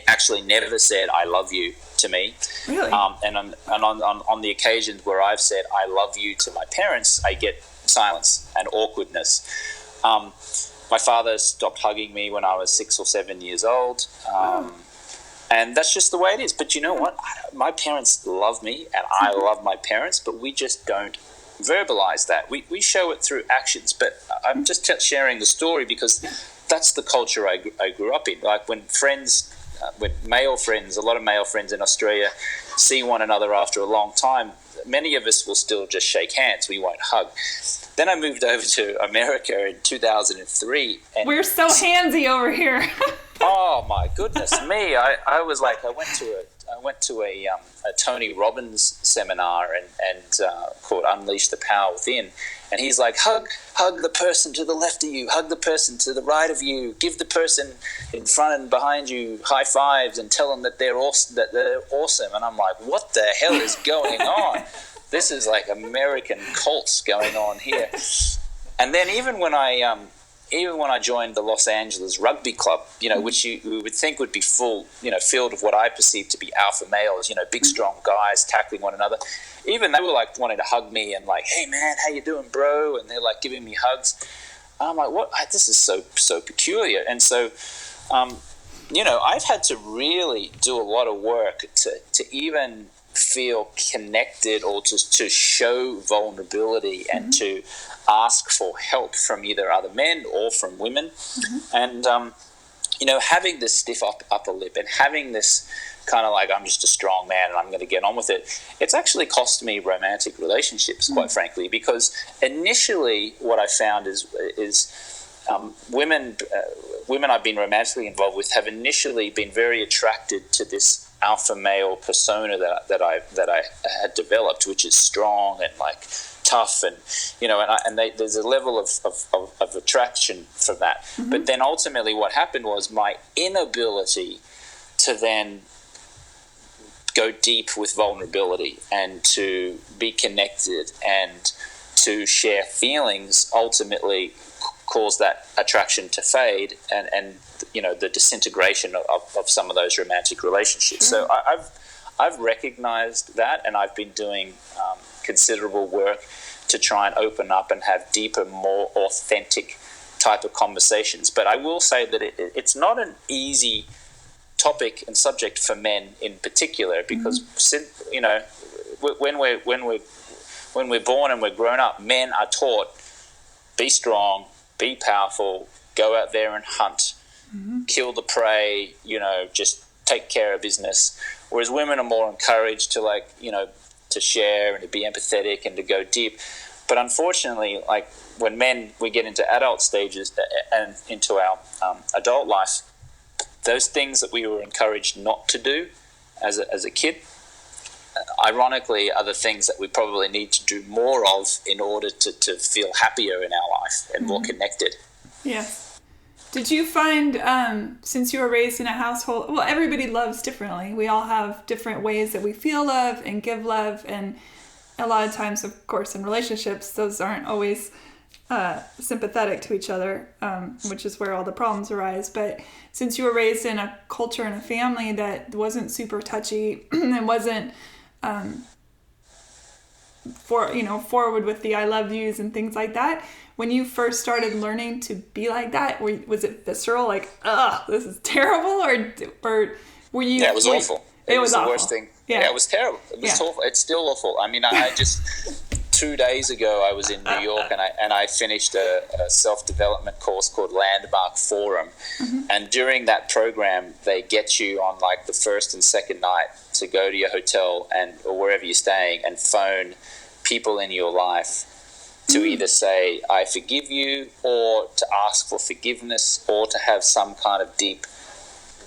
Speaker 2: actually never said "I love you" to me.
Speaker 1: Really?
Speaker 2: And on the occasions where I've said "I love you" to my parents, I get silence and awkwardness. My father stopped hugging me when I was 6 or 7 years old. And that's just the way it is. But you know what? My parents love me and I love my parents, but we just don't verbalize that. We show it through actions. But I'm just sharing the story because that's the culture I grew up in. Like when male friends, a lot of male friends in Australia see one another after a long time, many of us will still just shake hands. We won't hug. Then I moved over to America in 2003. And
Speaker 1: we're so handsy over here.
Speaker 2: Oh my goodness me! I was like, I went to a Tony Robbins seminar and called Unleash the Power Within, and he's like, hug the person to the left of you, hug the person to the right of you, give the person in front and behind you high fives and tell them that they're awesome. And I'm like, what the hell is going on? This is like American cults going on here. And then even when I joined the Los Angeles Rugby Club, which you would think would be filled with what I perceive to be alpha males, big strong guys tackling one another. Even they were like wanting to hug me and like, hey man, how you doing, bro? And they're like giving me hugs. And I'm like, what? This is so peculiar. And so, I've had to really do a lot of work to even feel connected or to show vulnerability and to ask for help from either other men or from women. And having this stiff upper lip and having this kind of like, I'm just a strong man and I'm going to get on with it, it's actually cost me romantic relationships, quite frankly, because initially what I found is women I've been romantically involved with have initially been very attracted to this alpha male persona that I had developed, which is strong and like tough, and there's a level of attraction from that. But then ultimately what happened was my inability to then go deep with vulnerability and to be connected and to share feelings ultimately caused that attraction to fade and the disintegration of some of those romantic relationships. So I've recognized that, and I've been doing considerable work to try and open up and have deeper, more authentic type of conversations. But I will say that it's not an easy topic and subject for men in particular, because when we're born and we're grown up, men are taught, be strong, be powerful, go out there and hunt, kill the prey, just take care of business, whereas women are more encouraged to, like, you know, to share and to be empathetic and to go deep. But unfortunately, like, when we get into adult stages and into our adult life, those things that we were encouraged not to do as a kid, ironically, are the things that we probably need to do more of in order to feel happier in our life and more connected.
Speaker 1: Yes. Did you find, since you were raised in a household, well, everybody loves differently. We all have different ways that we feel love and give love. And a lot of times, of course, in relationships, those aren't always sympathetic to each other, which is where all the problems arise. But since you were raised in a culture and a family that wasn't super touchy and wasn't forward with the I love yous and things like that, when you first started learning to be like that, was it visceral, like, ugh, this is terrible, or were you?
Speaker 2: Yeah, it was awful. It was the
Speaker 1: awful.
Speaker 2: worst thing. Yeah, it was terrible. It was awful. It's still awful. I mean, I just 2 days ago I was in New York and I finished a self-development course called Landmark Forum, and during that program they get you on, like, the first and second night to go to your hotel or wherever you're staying and phone people in your life to either say, I forgive you, or to ask for forgiveness, or to have some kind of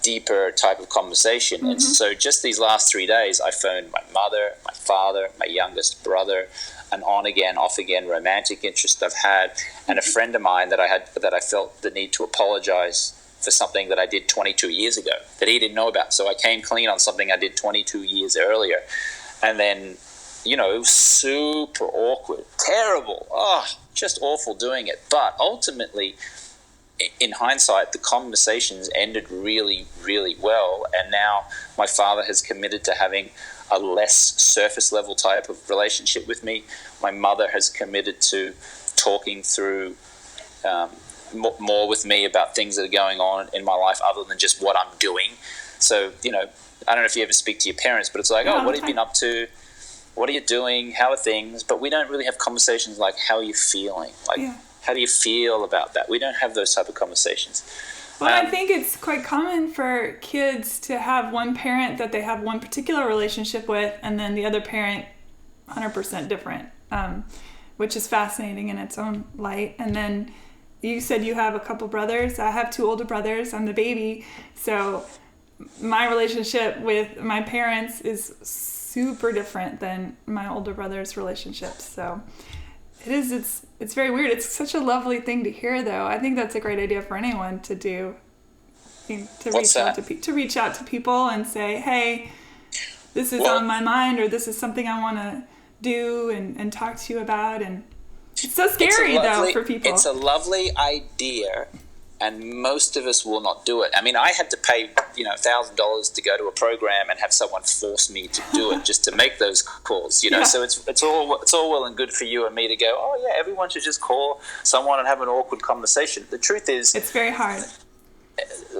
Speaker 2: deeper type of conversation. And so just these last 3 days, I phoned my mother, my father, my youngest brother, an on-again, off-again romantic interest I've had, and a friend of mine that I felt the need to apologize for something that I did 22 years ago that he didn't know about. So I came clean on something I did 22 years earlier. And then, you know, it was super awkward, terrible, just awful doing it. But ultimately, in hindsight, the conversations ended really, really well. And now my father has committed to having a less surface level type of relationship with me. My mother has committed to talking through more with me about things that are going on in my life other than just what I'm doing. So, you know, I don't know if you ever speak to your parents, but it's like, what have you been up to? What are you doing? How are things? But we don't really have conversations like, how are you feeling? Like, how do you feel about that? We don't have those type of conversations.
Speaker 1: Well, I think it's quite common for kids to have one parent that they have one particular relationship with, and then the other parent 100% different, which is fascinating in its own light. And then you said you have a couple brothers. I have 2 older brothers. I'm the baby. So my relationship with my parents is super different than my older brother's relationships. So it's very weird. It's such a lovely thing to hear, though. I think that's a great idea for anyone to do. To reach out to people and say, hey, this is on my mind, or this is something I want to do and talk to you about. And it's so scary, though, for people.
Speaker 2: It's a lovely idea, and most of us will not do it. I mean, I had to pay, $1,000 to go to a program and have someone force me to do it just to make those calls, you know. So it's all well and good for you and me to go, oh yeah, everyone should just call someone and have an awkward conversation. The truth is,
Speaker 1: it's very hard.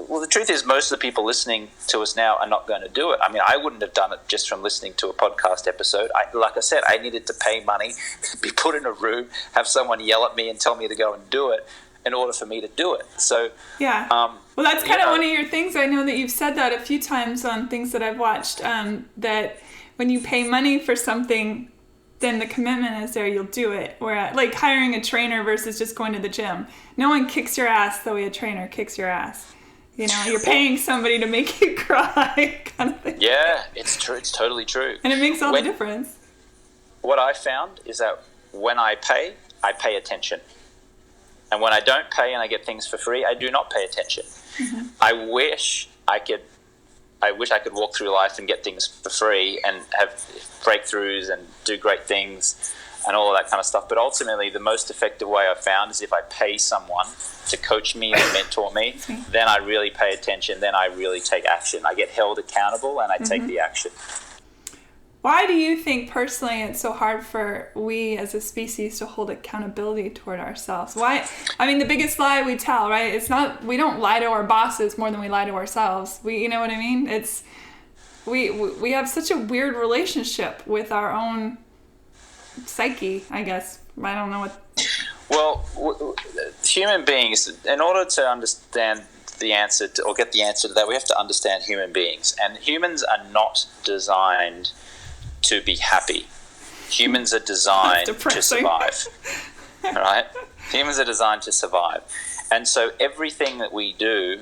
Speaker 2: Well, the truth is, most of the people listening to us now are not going to do it. I mean, I wouldn't have done it just from listening to a podcast episode. Like I said, I needed to pay money, be put in a room, have someone yell at me and tell me to go and do it in order for me to do it. So
Speaker 1: well, that's kind of one of your things. I know that you've said that a few times on things that I've watched, that when you pay money for something, then the commitment is there, you'll do it. Where, like, hiring a trainer versus just going to the gym. No one kicks your ass the way a trainer kicks your ass. You know, you're paying somebody to make you cry, kind of thing.
Speaker 2: Yeah, it's true. It's totally true.
Speaker 1: And it makes all the difference.
Speaker 2: What I found is that when I pay attention. And when I don't pay and I get things for free, I do not pay attention. Mm-hmm. I wish I could walk through life and get things for free and have breakthroughs and do great things and all of that kind of stuff. But ultimately, the most effective way I've found is if I pay someone to coach me or mentor me, then I really pay attention, then I really take action. I get held accountable and I take the action.
Speaker 1: Why do you think personally it's so hard for we as a species to hold accountability toward ourselves? Why? I mean, the biggest lie we tell, right? It's not, we don't lie to our bosses more than we lie to ourselves. You know what I mean? It's, we have such a weird relationship with our own psyche, I guess. I don't know what.
Speaker 2: Well, human beings, in order to understand the answer to, or get the answer to that, we have to understand human beings. And humans are not designed to be happy. Humans are designed to survive. Right? Humans are designed to survive. And so everything that we do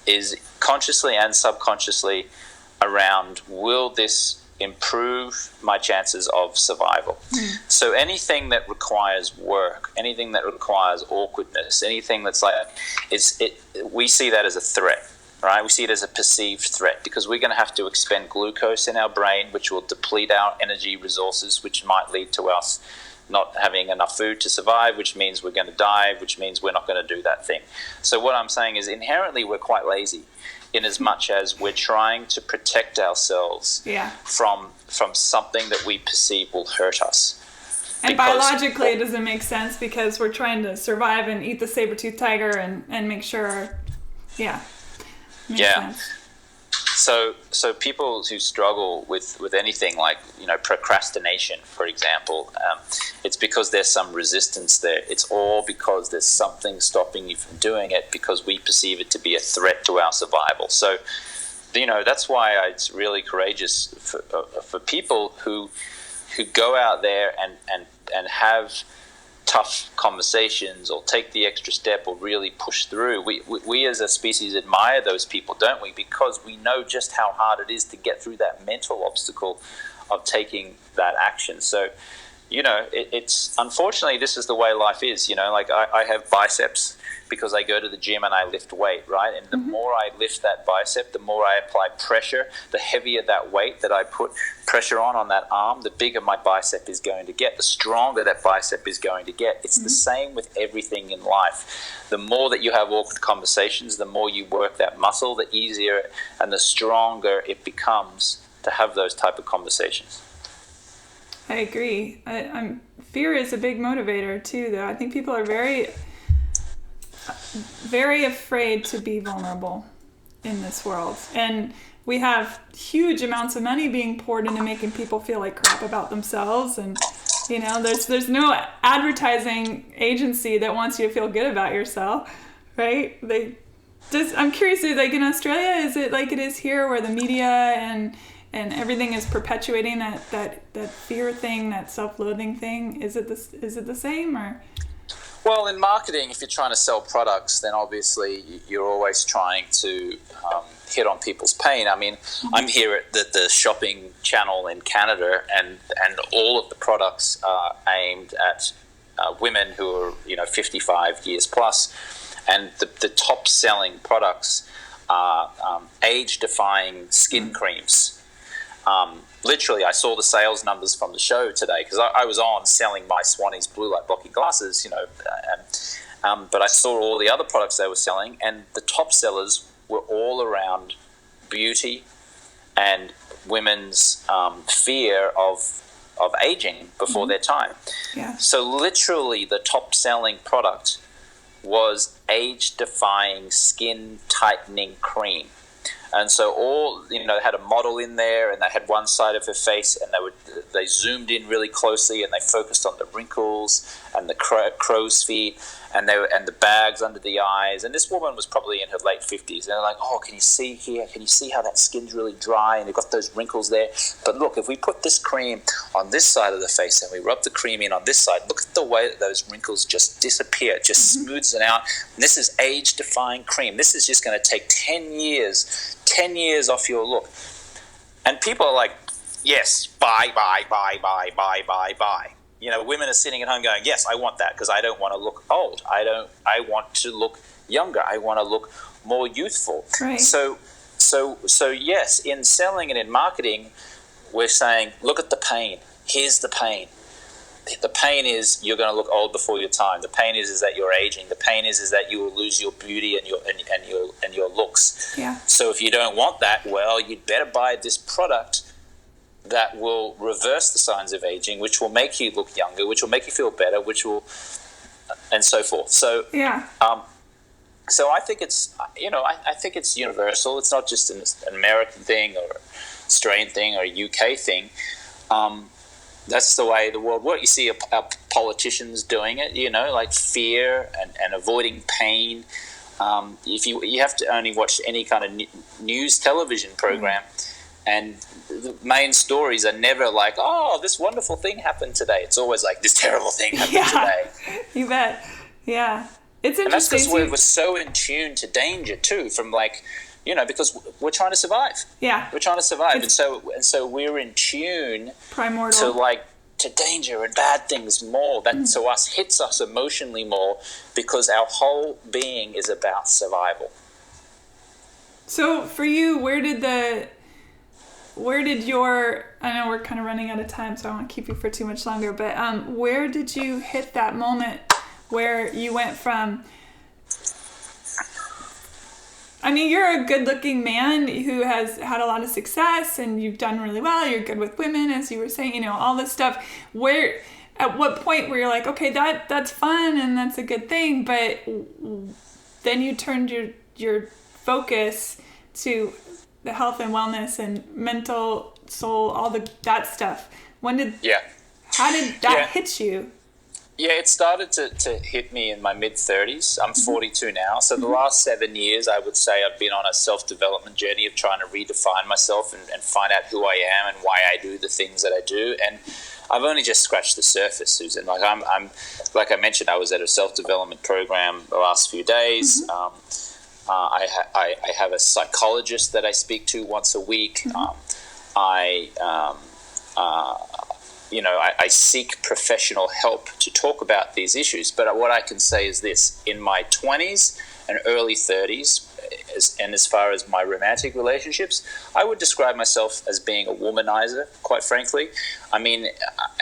Speaker 2: is consciously and subconsciously around, will this improve my chances of survival? So anything that requires work, anything that requires awkwardness, anything that's like, we see that as a threat, right? We see it as a perceived threat because we're going to have to expend glucose in our brain, which will deplete our energy resources, which might lead to us not having enough food to survive, which means we're going to die, which means we're not going to do that thing. So what I'm saying is inherently we're quite lazy, in as much as we're trying to protect ourselves from something that we perceive will hurt us.
Speaker 1: And biologically it doesn't make sense because we're trying to survive and eat the saber-toothed tiger and make sure, makes sense.
Speaker 2: So people who struggle with anything like, procrastination, for example, it's because there's some resistance there. It's all because there's something stopping you from doing it because we perceive it to be a threat to our survival. So, that's why it's really courageous for people who go out there and have tough conversations or take the extra step or really push through. We as a species admire those people, don't we? Because we know just how hard it is to get through that mental obstacle of taking that action. So, it's unfortunately this is the way life is. Like I have biceps because I go to the gym and I lift weight, right? And the more I lift that bicep, the more I apply pressure, the heavier that weight that I put pressure on that arm, the bigger my bicep is going to get, the stronger that bicep is going to get. It's the same with everything in life. The more that you have awkward conversations, the more you work that muscle, the easier and the stronger it becomes to have those type of conversations.
Speaker 1: I agree. Fear is a big motivator too, though. I think people are very, very afraid to be vulnerable in this world. And we have huge amounts of money being poured into making people feel like crap about themselves. And, there's no advertising agency that wants you to feel good about yourself, right? I'm curious, like in Australia, is it like it is here where the media and everything is perpetuating that fear thing, that self-loathing thing? Is it the same or?
Speaker 2: Well, in marketing, if you're trying to sell products, then obviously you're always trying to hit on people's pain. I mean, I'm here at the shopping channel in Canada, and all of the products are aimed at women who are 55 years plus, and the top selling products are age-defying skin creams. Literally, I saw the sales numbers from the show today because I was on selling my Swannies blue light blocking glasses, but I saw all the other products they were selling, and the top sellers were all around beauty and women's fear of aging before their time.
Speaker 1: Yeah.
Speaker 2: So literally, the top selling product was age-defying skin tightening cream. And so all, they had a model in there, and they had one side of her face, and they zoomed in really closely, and they focused on the wrinkles and the crow's feet and the bags under the eyes. And this woman was probably in her late 50s. And they're like, oh, can you see here? Can you see how that skin's really dry and you've got those wrinkles there? But look, if we put this cream on this side of the face and we rub the cream in on this side, look at the way that those wrinkles just disappear. It just smooths it out. And this is age-defying cream. This is just going to take 10 years off your look. And people are like, yes, buy. Women are sitting at home going, yes, I want that because I don't want to look old. I want to look younger. I want to look more youthful.
Speaker 1: Right.
Speaker 2: So yes, in selling and in marketing, we're saying, look at the pain. Here's the pain. The pain is you're going to look old before your time. The pain is that you're aging. The pain is that you will lose your beauty and your looks.
Speaker 1: Yeah. So
Speaker 2: if you don't want that, well, you'd better buy this product that will reverse the signs of aging, which will make you look younger, which will make you feel better, and so forth. So
Speaker 1: yeah.
Speaker 2: So I think it's I think it's universal. It's not just an American thing or Australian thing or a UK thing. That's the way the world works. You see our politicians doing it, like fear and avoiding pain, if you have to only watch any kind of news television program, and the main stories are never like, oh, this wonderful thing happened today. It's always like, this terrible thing happened today.
Speaker 1: You bet. Yeah. It's interesting. And that's
Speaker 2: because we're so in tune to danger too, from like, because we're trying to survive.
Speaker 1: Yeah.
Speaker 2: We're trying to survive. And so we're in tune
Speaker 1: primordial
Speaker 2: to danger and bad things more. That to us hits us emotionally more because our whole being is about survival.
Speaker 1: So for you, where did your, I know we're kind of running out of time, so I won't keep you for too much longer, but where did you hit that moment where you went from, I mean, you're a good-looking man who has had a lot of success and you've done really well, you're good with women, as you were saying, all this stuff. At what point were you like, okay, that's fun and that's a good thing, but then you turned your focus to the health and wellness and mental, soul, all that stuff. How did that hit you?
Speaker 2: Yeah, it started to hit me in my mid-30s. I'm 42 now. So the last 7 years, I would say I've been on a self-development journey of trying to redefine myself and find out who I am and why I do the things that I do. And I've only just scratched the surface, Susan. Like I'm like I mentioned, I was at a self-development program the last few days. I have a psychologist that I speak to once a week. I seek professional help to talk about these issues. But what I can say is this: in my 20s and early 30s, and as far as my romantic relationships, I would describe myself as being a womanizer, quite frankly. I mean,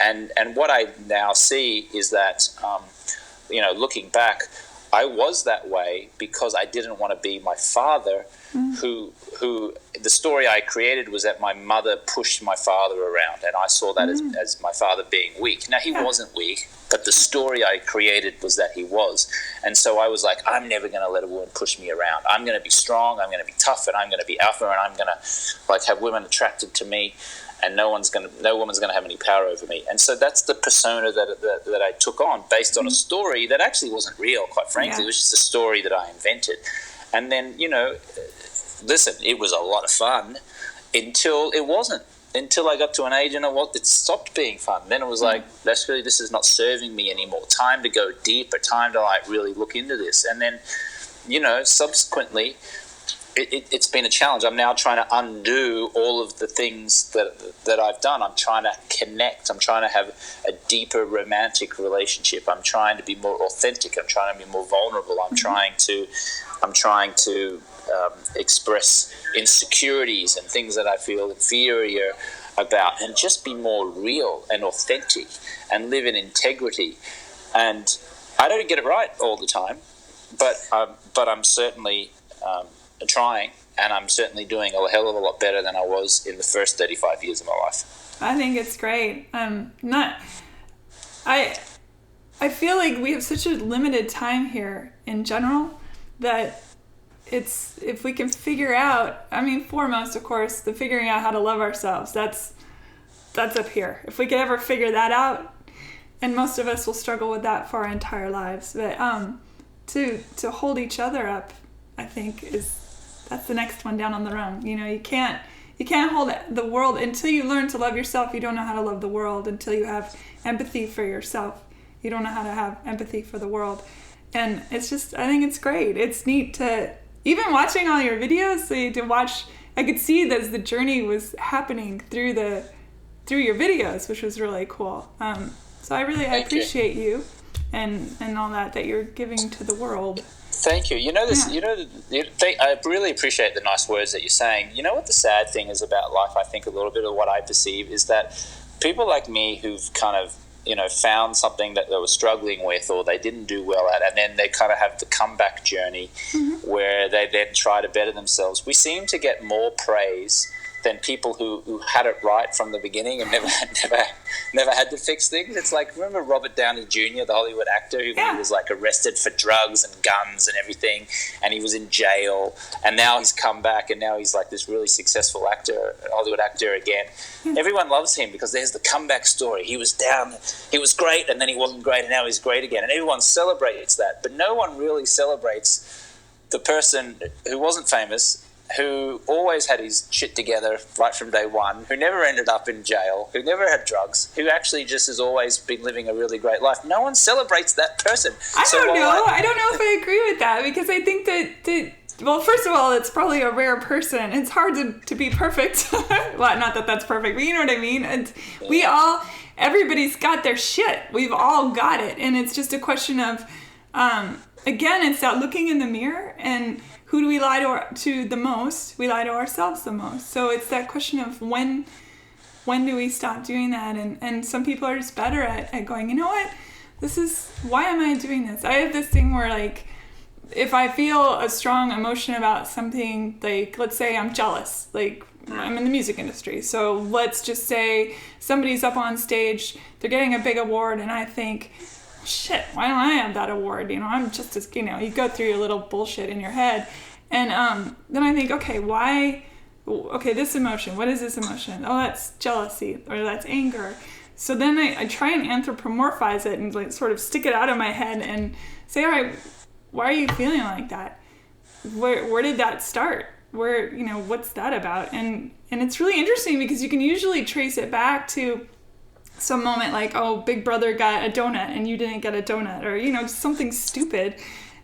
Speaker 2: and what I now see is that, looking back, I was that way because I didn't want to be my father, who the story I created was that my mother pushed my father around, and I saw that as my father being weak. Now, he wasn't weak, but the story I created was that he was. And so I was like, I'm never going to let a woman push me around. I'm going to be strong, I'm going to be tough, and I'm going to be alpha, and I'm going to have women attracted to me, and no woman's going to have any power over me. And so that's the persona that I took on based on a story that actually wasn't real, quite frankly. It was just a story that I invented. And then, listen, it was a lot of fun until it wasn't. Until I got to an age and it stopped being fun. Then it was like, this is not serving me anymore. Time to go deeper, time to really look into this. And then, subsequently, it's been a challenge. I'm now trying to undo all of the things that I've done. I'm trying to connect. I'm trying to have a deeper romantic relationship. I'm trying to be more authentic. I'm trying to be more vulnerable. I'm trying to express insecurities and things that I feel inferior about, and just be more real and authentic and live in integrity. And I don't get it right all the time, but I'm certainly trying, and I'm certainly doing a hell of a lot better than I was in the first 35 years of my life.
Speaker 1: I think it's great. I feel like we have such a limited time here in general that it's, if we can figure out, foremost, of course, the figuring out how to love ourselves, that's up here. If we could ever figure that out, and most of us will struggle with that for our entire lives, but to hold each other up, I think that's the next one down on the rung. You can't hold the world until you learn to love yourself. You don't know how to love the world until you have empathy for yourself. You don't know how to have empathy for the world. And it's just, I think it's great. It's neat to, even watching all your videos, I could see that the journey was happening through your videos, which was really cool. So I appreciate you and all that you're giving to the world.
Speaker 2: Thank you. I really appreciate the nice words that you're saying. You know what the sad thing is about life, I think a little bit of what I perceive, is that people like me who've kind of, found something that they were struggling with or they didn't do well at, and then they kind of have the comeback journey where they then try to better themselves. We seem to get more praise than people who had it right from the beginning and never had to fix things. It's like, remember Robert Downey Jr., the Hollywood actor, who was like arrested for drugs and guns and everything, and he was in jail, and now he's come back, and now he's like this really successful actor, Hollywood actor again. Everyone loves him because there's the comeback story. He was down, he was great, and then he wasn't great, and now he's great again, and everyone celebrates that, but no one really celebrates the person who wasn't famous, who always had his shit together right from day one, who never ended up in jail, who never had drugs, who actually just has always been living a really great life. No one celebrates that person.
Speaker 1: I don't know. I don't know if I agree with that, because I think that well, first of all, it's probably a rare person. It's hard to be perfect. Well, not that that's perfect, but you know what I mean? And everybody's got their shit. We've all got it. And it's just a question of, again, it's that looking in the mirror, and who do we lie to the most? We lie to ourselves the most. So it's that question of when do we stop doing that? And some people are just better at going, you know what? Why am I doing this? I have this thing where, like, if I feel a strong emotion about something, like, let's say I'm jealous, like, I'm in the music industry. So let's just say somebody's up on stage, they're getting a big award, and I think, shit, why don't I have that award? You know, I'm just as, you know, you go through your little bullshit in your head. And then I think, okay, this emotion, what is this emotion? Oh, that's jealousy, or that's anger. So then I try and anthropomorphize it and, like, sort of stick it out of my head and say, all right, why are you feeling like that? Where did that start? Where, you know, what's that about? And it's really interesting, because you can usually trace it back to some moment like, oh, Big Brother got a donut and you didn't get a donut, or, you know, just something stupid.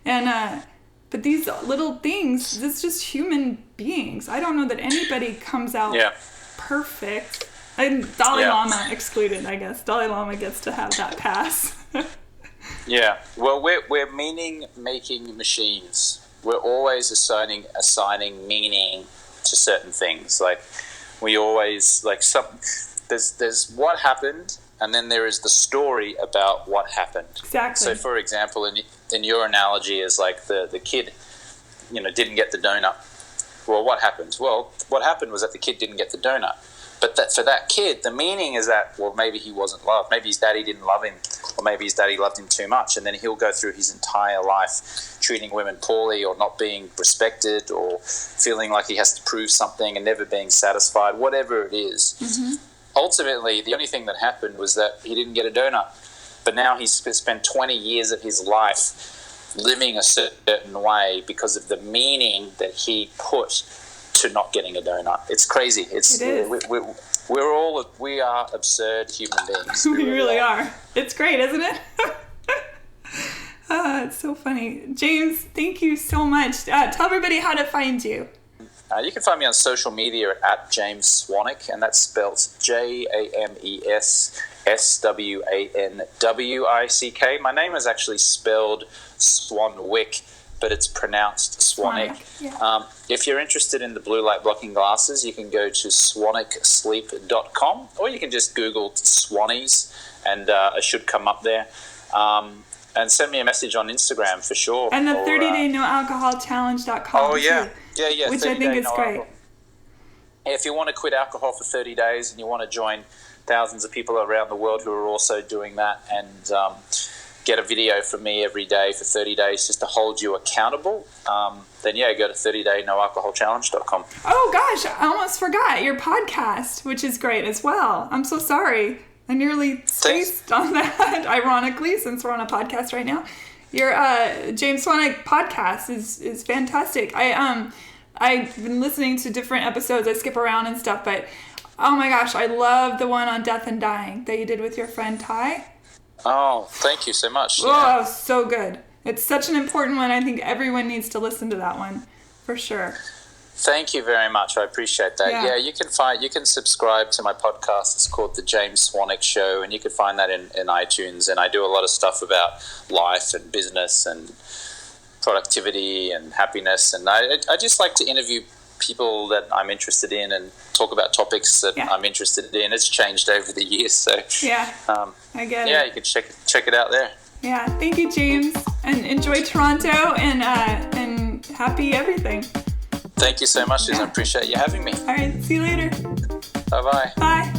Speaker 1: And but these little things, it's just human beings. I don't know that anybody comes out perfect. And Dalai Lama excluded, I guess. Dalai Lama gets to have that pass.
Speaker 2: Yeah, well, we're meaning-making machines. We're always assigning meaning to certain things. Like, we always, like, there's what happened, and then there is the story about what happened.
Speaker 1: Exactly.
Speaker 2: So, for example, in your analogy is like the kid, you know, didn't get the donut. Well, what happened? Well, what happened was that the kid didn't get the donut. But for that kid, the meaning is that, well, maybe he wasn't loved. Maybe his daddy didn't love him, or maybe his daddy loved him too much. And then he'll go through his entire life treating women poorly, or not being respected, or feeling like he has to prove something and never being satisfied, whatever it is. Mm-hmm. Ultimately, the only thing that happened was that he didn't get a donut. But now he's spent 20 years of his life living a certain way because of the meaning that he put to not getting a donut. It's crazy. It is. We are absurd human beings.
Speaker 1: We really are. It's great, isn't it? It's so funny. James, thank you so much. Tell everybody how to find you.
Speaker 2: You can find me on social media at James Swanwick, and that's spelled JamesSwanwick. My name is actually spelled Swanwick, but it's pronounced Swanwick. Yeah. If you're interested in the blue light blocking glasses, you can go to swannicksleep.com, or you can just Google Swannies, and it should come up there. And send me a message on Instagram for sure.
Speaker 1: And the 30-day no alcohol challenge.com.
Speaker 2: Oh, yeah. Yeah.
Speaker 1: Which I think is great.
Speaker 2: If you want to quit alcohol for 30 days and you want to join thousands of people around the world who are also doing that, and get a video from me every day for 30 days just to hold you accountable, then go to 30daynoalcoholchallenge.com.
Speaker 1: Oh gosh, I almost forgot your podcast, which is great as well. I'm so sorry. I nearly spaced on that, ironically, since we're on a podcast right now. Your James Swanwick podcast is fantastic. I've been listening to different episodes. I skip around and stuff, but oh my gosh, I love the one on death and dying that you did with your friend Ty.
Speaker 2: Oh, thank you so much.
Speaker 1: Oh, so good. It's such an important one. I think everyone needs to listen to that one, for sure.
Speaker 2: Thank you very much. I appreciate that. Yeah, you can subscribe to my podcast. It's called The James Swanwick Show, and you can find that in iTunes. And I do a lot of stuff about life and business and productivity and happiness. And I just like to interview people that I'm interested in and talk about topics that I'm interested in. It's changed over the years, so
Speaker 1: I get it.
Speaker 2: Yeah, you can check it out there.
Speaker 1: Yeah, thank you, James, and enjoy Toronto, and happy everything.
Speaker 2: Thank you so much, Susan. I appreciate you having me.
Speaker 1: All right, see you later.
Speaker 2: Bye-bye.
Speaker 1: Bye.